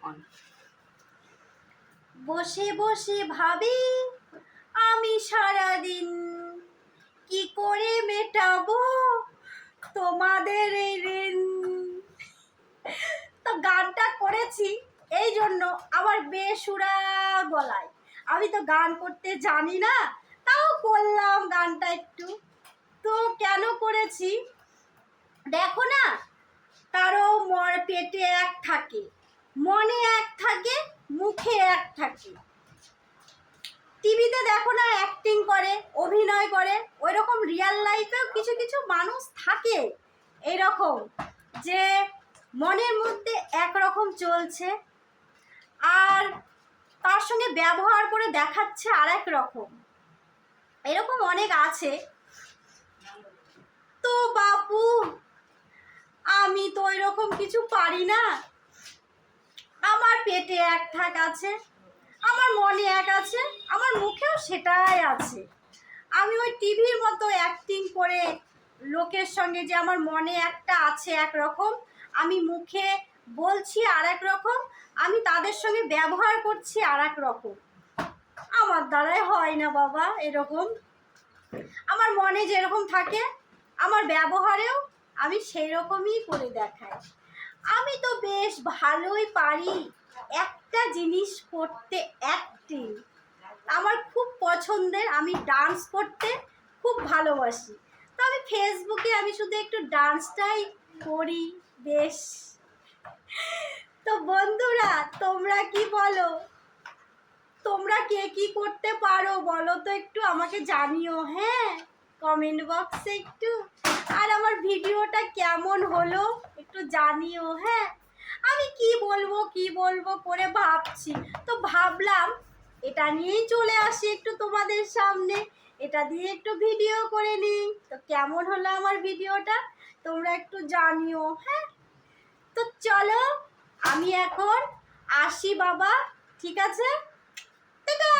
On. বসে বসে ভাবি আমি সারাদিন কি করে মেটাবো তোমাদের এই ঋণ। তো গানটা করেছি এই জন্য আমার বেসুরা গলায়, আমি তো গান করতে জানি না, তাও করলাম গানটা একটু। তো কেন করেছি দেখো না, কারো পেটে এক থাকে, মনে এক থাকে, মুখে এক থাকে। টিভিতে দেখো না অ্যাক্টিং করে, অভিনয় করে, ওই রকম রিয়েল লাইফেও কিছু কিছু মানুষ থাকে এরকম, যে মনের মধ্যে একরকম চলছে আর তার সঙ্গে ব্যবহার করে দেখাচ্ছে আর এক রকম। এরকম অনেক আছে। তো বাপু আমি তো এরকম কিছু পারি না, আমার পেটে এক থাক আছে, আমার মনে এক আছে, আমার মুখেও সেটাই আছে। আমি ওই টিভির মতো অ্যাক্টিং করে লোকের সঙ্গে যে আমার মনে একটা আছে একরকম, আমি মুখে বলছি আর এক রকম, আমি তাদের সঙ্গে ব্যবহার করছি আর এক রকম। আমার দ্বারাই হয় না বাবা এরকম। আমার মনে যেরকম থাকে আমার ব্যবহারেও আমি সেই রকমই করে দেখাই। আমি তো বেশ ভালোই পারি একটা জিনিস করতে, অ্যাক্টিং আমার খুব পছন্দের, আমি ডান্স করতে খুব ভালোবাসি। তো আমি ফেসবুকে আমি শুধু একটু ডান্সটাই করি বেশ। তো বন্ধুরা তোমরা কি বলো, তোমরা কে কি করতে পারো বলো তো একটু আমাকে জানিও, হ্যাঁ কমেন্ট বক্সে একটু। আর আমার ভিডিওটা কেমন হলো একটু জানিও, হ্যাঁ। আমি কি বলবো করে ভাবছি, তো ভাবলাম এটা নিয়েই চলে আসি একটু তোমাদের সামনে, এটা দিয়ে একটু ভিডিও করে নিই। তো কেমন হলো আমার ভিডিওটা তোমরা একটু জানিও, হ্যাঁ। তো চলো আমি এখন আসি বাবা, ঠিক আছে, টাটা।